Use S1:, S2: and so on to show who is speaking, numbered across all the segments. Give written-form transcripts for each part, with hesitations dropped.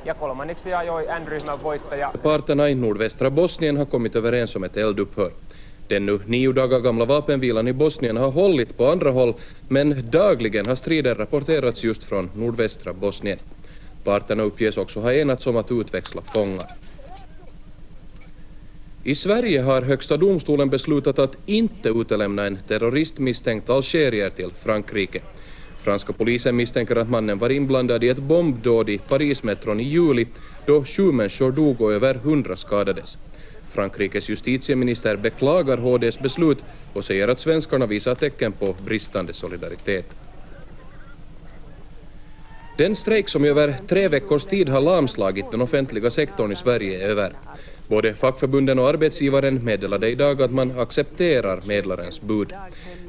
S1: Ja kolmanneksi ajoi N-ryhmän voittaja.
S2: Parterna i nordvästra Bosnien har kommit överens om ett eldupphör. Den nu 9 dagar gamla vapenvilan i Bosnien har hållit på andra håll, men dagligen har strider rapporterats just från nordvästra Bosnien. Parterna uppges också ha enats om att utväxla fångar. I Sverige har högsta domstolen beslutat att inte utelämna en terroristmisstänkt algerier till Frankrike. Franska polisen misstänker att mannen var inblandad i ett bombdåd i Parismetron i juli då 7 människor dog och över 100 skadades. Frankrikes justitieminister beklagar HDs beslut och säger att svenskarna visar tecken på bristande solidaritet. Den strejk som i över 3 veckors tid har lamslagit den offentliga sektorn i Sverige är över. Både fackförbunden och arbetsgivaren meddelade idag att man accepterar medlarens bud.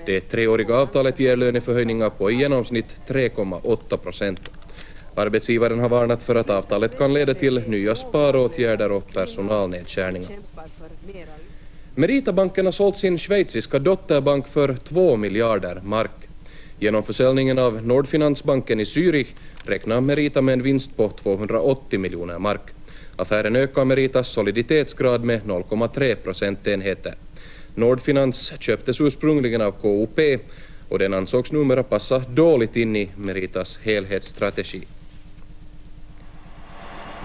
S2: Det 3-åriga avtalet ger löneförhöjningar på i genomsnitt 3,8%. Arbetsgivaren har varnat för att avtalet kan leda till nya sparåtgärder och personalnedskärningar. Meritabanken har sålt sin schweiziska dotterbank för 2 miljarder mark. Genom försäljningen av Nordfinansbanken i Zürich räknar Merita med en vinst på 280 miljoner mark. Affären ökar Meritas soliditetsgrad med 0,3 procentenheter. Nordfinans köptes ursprungligen av KOP och den ansågs numera passa dåligt in i Meritas helhetsstrategi.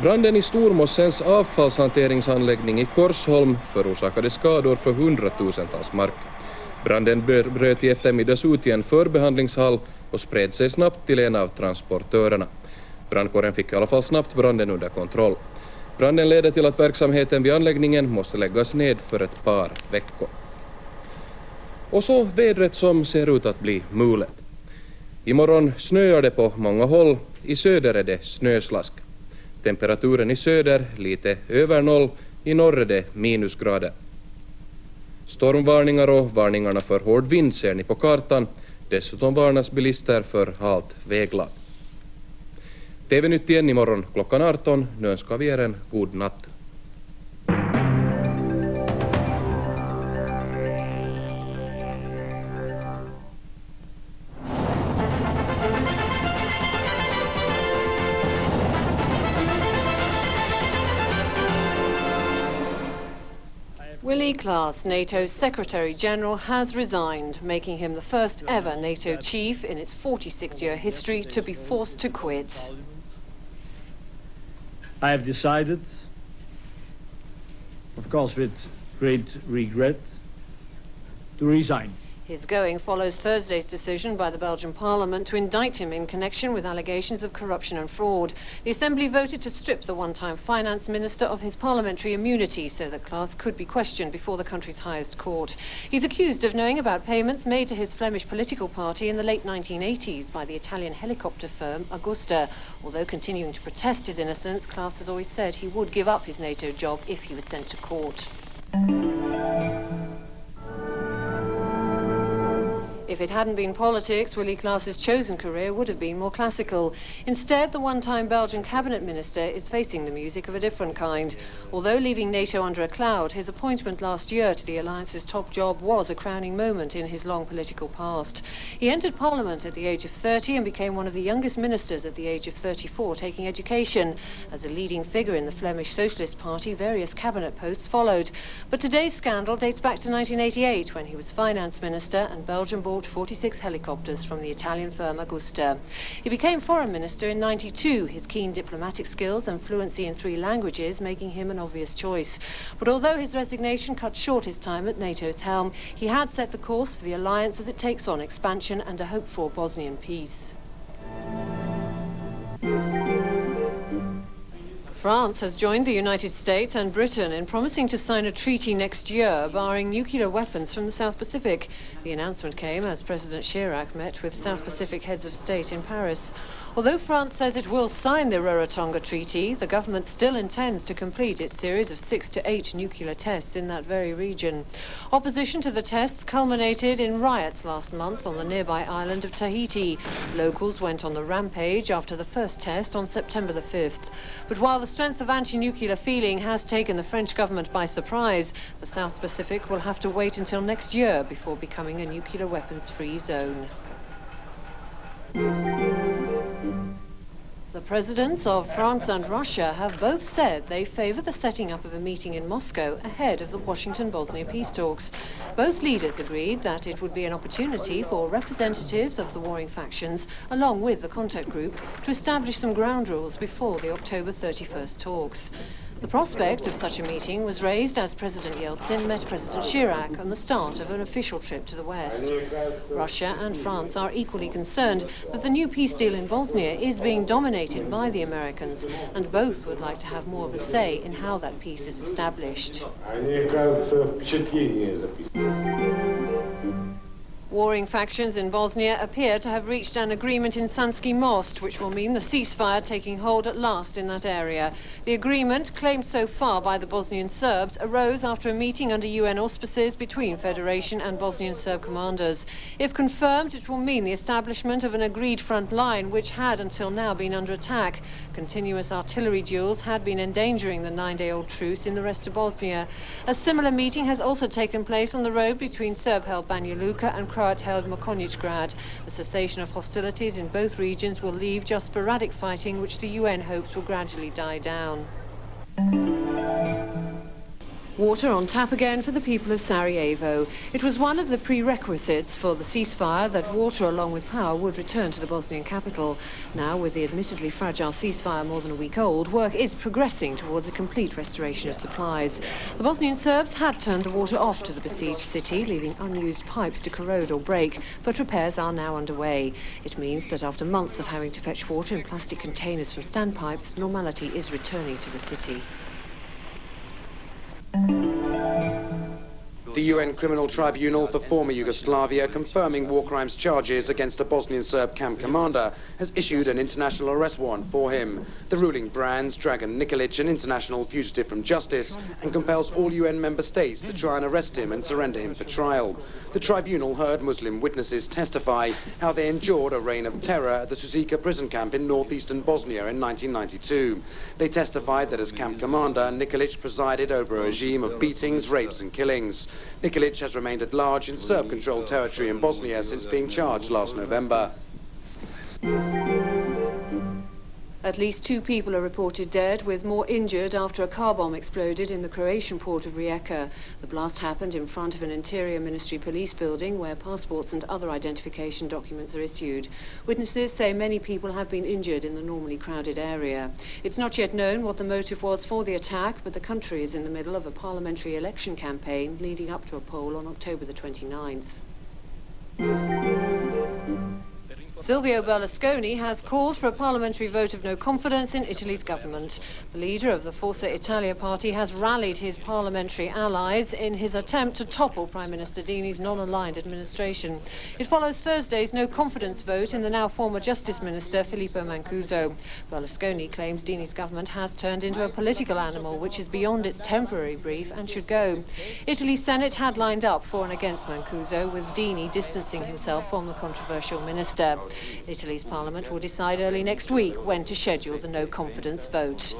S2: Branden i Stormossens avfallshanteringsanläggning i Korsholm förorsakade skador för 100-tusentals mark. Branden bröt i eftermiddags ut i en förbehandlingshall och spred sig snabbt till en av transportörerna. Brandkåren fick i alla fall snabbt branden under kontroll. Branden ledde till att verksamheten vid anläggningen måste läggas ned för ett par veckor. Och så vädret som ser ut att bli mulet. Imorgon snöar det på många håll, i söder är det snöslask. Temperaturen i söder lite över 0, i norr är det minusgrader. Stormvarningar och varningarna för hård vind ser ni på kartan. Dessutom varnas bilister för halt väglag. TV-Nytt igen imorgon klockan 18. Nu önskar vi er en god natt.
S3: YLE class, NATO's Secretary General, has resigned, making him the first ever NATO chief in its 46-year history to be forced to quit.
S4: I have decided, of course with great regret, to resign.
S3: His going follows Thursday's decision by the Belgian Parliament to indict him in connection with allegations of corruption and fraud. The Assembly voted to strip the one-time finance minister of his parliamentary immunity so that Klaas could be questioned before the country's highest court. He's accused of knowing about payments made to his Flemish political party in the late 1980s by the Italian helicopter firm Augusta. Although continuing to protest his innocence, Klaas has always said he would give up his NATO job if he was sent to court. If it hadn't been politics, YLE Klaas's chosen career would have been more classical. Instead, the one-time Belgian cabinet minister is facing the music of a different kind. Although leaving NATO under a cloud, his appointment last year to the alliance's top job was a crowning moment in his long political past. He entered Parliament at the age of 30 and became one of the youngest ministers at the age of 34 taking education. As a leading figure in the Flemish Socialist Party, various cabinet posts followed. But today's scandal dates back to 1988 when he was finance minister and Belgium bought 46 helicopters from the Italian firm Augusta. He became foreign minister in '92, his keen diplomatic skills and fluency in 3 languages making him an obvious choice. But although his resignation cut short his time at NATO's helm, he had set the course for the alliance as it takes on expansion and a hope-for Bosnian peace. France has joined the United States and Britain in promising to sign a treaty next year barring nuclear weapons from the South Pacific. The announcement came as President Chirac met with South Pacific heads of state in Paris. Although France says it will sign the Rarotonga Treaty, the government still intends to complete its series of 6 to 8 nuclear tests in that very region. Opposition to the tests culminated in riots last month on the nearby island of Tahiti. Locals went on the rampage after the first test on September the 5th. But while the strength of anti-nuclear feeling has taken the French government by surprise, the South Pacific will have to wait until next year before becoming a nuclear weapons-free zone. The presidents of France and Russia have both said they favour the setting up of a meeting in Moscow ahead of the Washington-Bosnia peace talks. Both leaders agreed that it would be an opportunity for representatives of the warring factions, along with the contact group, to establish some ground rules before the October 31st talks. The prospect of such a meeting was raised as President Yeltsin met President Chirac on the start of an official trip to the West. Russia and France are equally concerned that the new peace deal in Bosnia is being dominated by the Americans, and both would like to have more of a say in how that peace is established. Warring factions in Bosnia appear to have reached an agreement in Sanski Most, which will mean the ceasefire taking hold at last in that area. The agreement, claimed so far by the Bosnian Serbs, arose after a meeting under UN auspices between Federation and Bosnian Serb commanders. If confirmed, it will mean the establishment of an agreed front line, which had until now been under attack. Continuous artillery duels had been endangering the 9-day-old truce in the rest of Bosnia. A similar meeting has also taken place on the road between Serb-held Banja Luka and Croat-held Mokoničgrad. The cessation of hostilities in both regions will leave just sporadic fighting, which the UN hopes will gradually die down. Water on tap again for the people of Sarajevo. It was one of the prerequisites for the ceasefire that water along with power would return to the Bosnian capital. Now, with the admittedly fragile ceasefire more than a week old, work is progressing towards a complete restoration of supplies. The Bosnian Serbs had turned the water off to the besieged city, leaving unused pipes to corrode or break, but repairs are now underway. It means that after months of having to fetch water in plastic containers from standpipes, normality is returning to the city.
S5: The UN Criminal Tribunal for former Yugoslavia, confirming war crimes charges against a Bosnian Serb camp commander, has issued an international arrest warrant for him. The ruling brands Dragan Nikolic an international fugitive from justice and compels all UN member states to try and arrest him and surrender him for trial. The tribunal heard Muslim witnesses testify how they endured a reign of terror at the Rijeka prison camp in northeastern Bosnia in 1992. They testified that as camp commander, Nikolic presided over a regime of beatings, rapes and killings. Nikolic has remained at large in Serb-controlled territory in Bosnia since being charged last November.
S3: At least 2 people are reported dead, with more injured after a car bomb exploded in the Croatian port of Rijeka. The blast happened in front of an Interior Ministry police building where passports and other identification documents are issued. Witnesses say many people have been injured in the normally crowded area. It's not yet known what the motive was for the attack, but the country is in the middle of a parliamentary election campaign leading up to a poll on October the 29th. Silvio Berlusconi has called for a parliamentary vote of no confidence in Italy's government. The leader of the Forza Italia party has rallied his parliamentary allies in his attempt to topple Prime Minister Dini's non-aligned administration. It follows Thursday's no confidence vote in the now former Justice Minister Filippo Mancuso. Berlusconi claims Dini's government has turned into a political animal which is beyond its temporary brief and should go. Italy's Senate had lined up for and against Mancuso, with Dini distancing himself from the controversial minister. Italy's parliament will decide early next week when to schedule the no-confidence vote.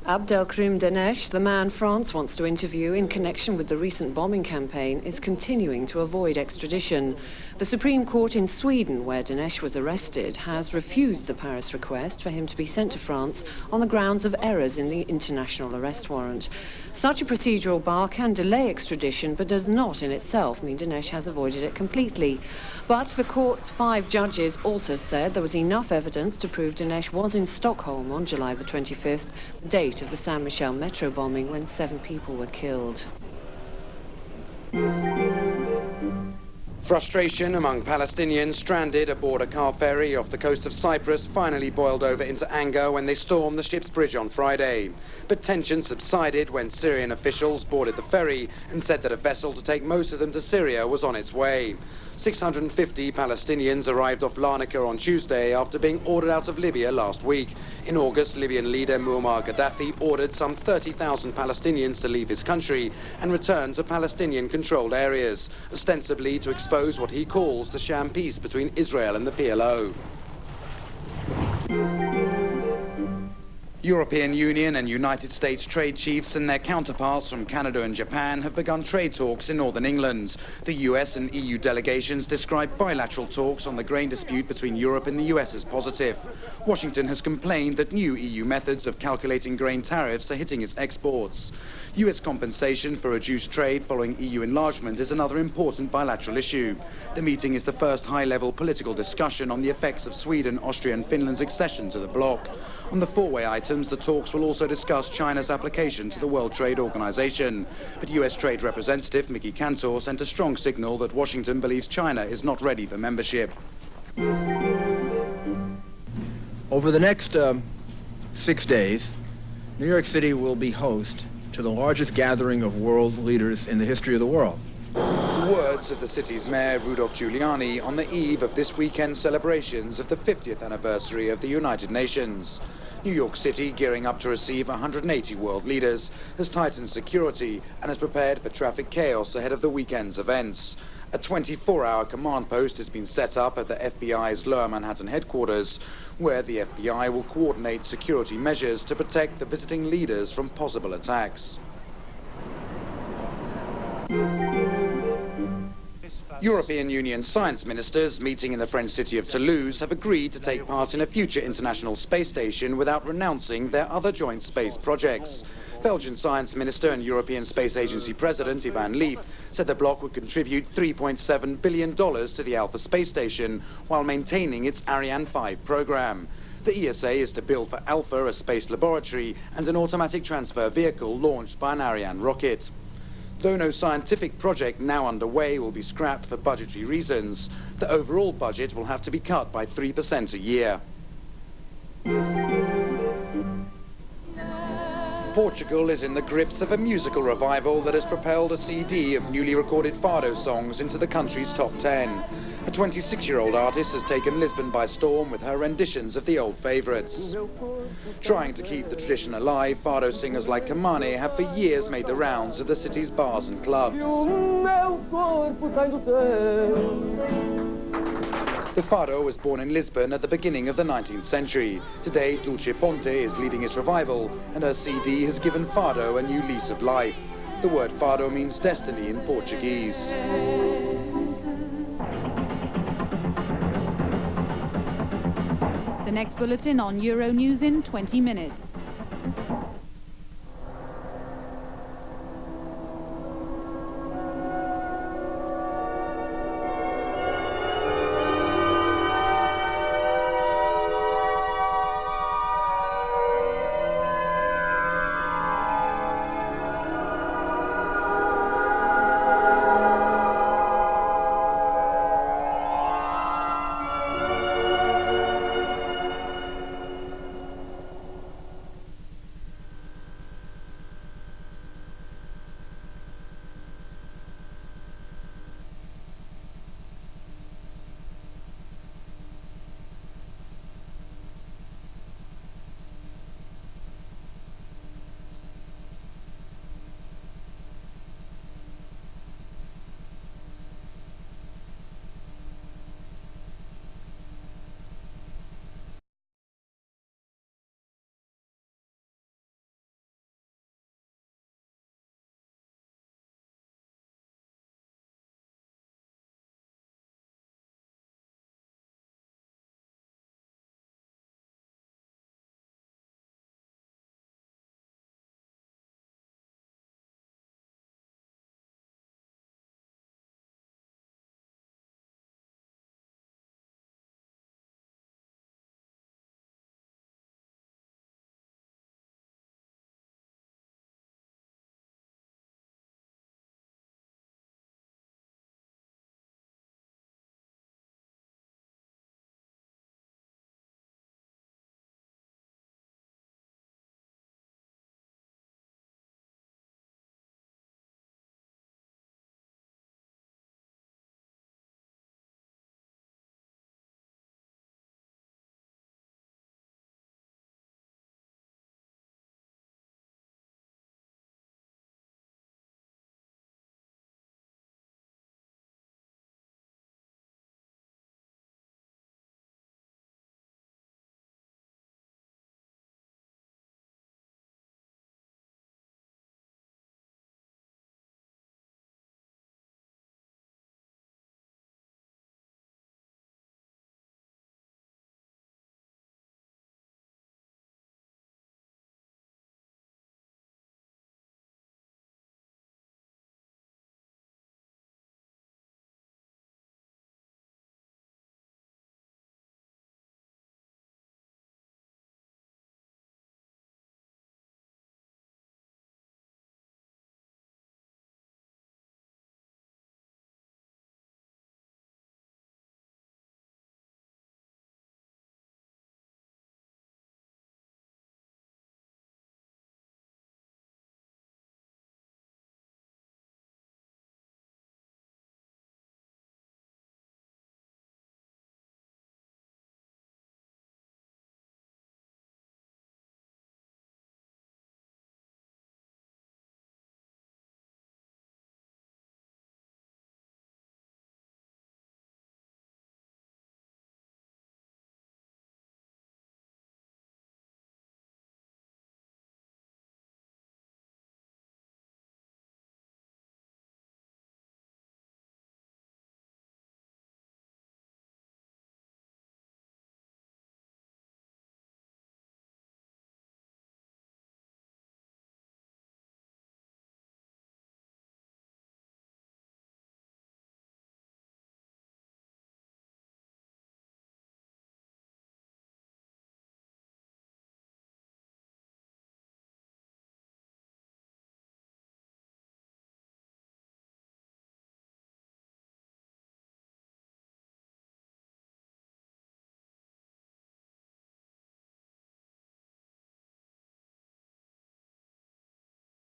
S3: Abdelkrim Denesh, the man France wants to interview in connection with the recent bombing campaign, is continuing to avoid extradition. The Supreme Court in Sweden, where Denesh was arrested, has refused the Paris request for him to be sent to France on the grounds of errors in the international arrest warrant. Such a procedural bar can delay extradition, but does not in itself mean Denesh has avoided it completely. But the court's 5 judges also said there was enough evidence to prove Denesh was in Stockholm on July the 25th, the date of the Saint Michel metro bombing when 7 people were killed.
S5: Frustration among Palestinians stranded aboard a car ferry off the coast of Cyprus finally boiled over into anger when they stormed the ship's bridge on Friday. But tension subsided when Syrian officials boarded the ferry and said that a vessel to take most of them to Syria was on its way. 650 Palestinians arrived off Larnaca on Tuesday after being ordered out of Libya last week. In August, Libyan leader Muammar Gaddafi ordered some 30,000 Palestinians to leave his country and return to Palestinian-controlled areas, ostensibly to expose what he calls the sham peace between Israel and the PLO. European Union and United States trade chiefs and their counterparts from Canada and Japan have begun trade talks in Northern England. The US and EU delegations describe bilateral talks on the grain dispute between Europe and the US as positive. Washington has complained that new EU methods of calculating grain tariffs are hitting its exports. US compensation for reduced trade following EU enlargement is another important bilateral issue. The meeting is the first high-level political discussion on the effects of Sweden, Austria and Finland's accession to the bloc. On the four-way items, the talks will also discuss China's application to the World Trade Organization. But US Trade Representative Mickey Cantor sent a strong signal that Washington believes China is not ready for membership.
S6: Over the next 6 days, New York City will be host to the largest gathering of world leaders in the history of the world.
S5: The words of the city's mayor, Rudolph Giuliani, on the eve of this weekend's celebrations of the 50th anniversary of the United Nations. New York City, gearing up to receive 180 world leaders, has tightened security and has prepared for traffic chaos ahead of the weekend's events. A 24-hour command post has been set up at the FBI's Lower Manhattan headquarters, where the FBI will coordinate security measures to protect the visiting leaders from possible attacks. European Union science ministers meeting in the French city of Toulouse have agreed to take part in a future international space station without renouncing their other joint space projects. Belgian science minister and European Space Agency president Ivan Leaf said the bloc would contribute $3.7 billion to the Alpha space station while maintaining its Ariane 5 program. The ESA is to build for Alpha a space laboratory and an automatic transfer vehicle launched by an Ariane rocket. Though no scientific project now underway will be scrapped for budgetary reasons, the overall budget will have to be cut by 3% a year. Portugal is in the grips of a musical revival that has propelled a CD of newly recorded fado songs into the country's top 10. A 26-year-old artist has taken Lisbon by storm with her renditions of the old favourites. Trying to keep the tradition alive, fado singers like Kamane have for years made the rounds of the city's bars and clubs. The fado was born in Lisbon at the beginning of the 19th century. Today, Dulce Ponte is leading its revival, and her CD has given fado a new lease of life. The word fado means destiny in Portuguese.
S7: The next bulletin on Euronews in 20 minutes.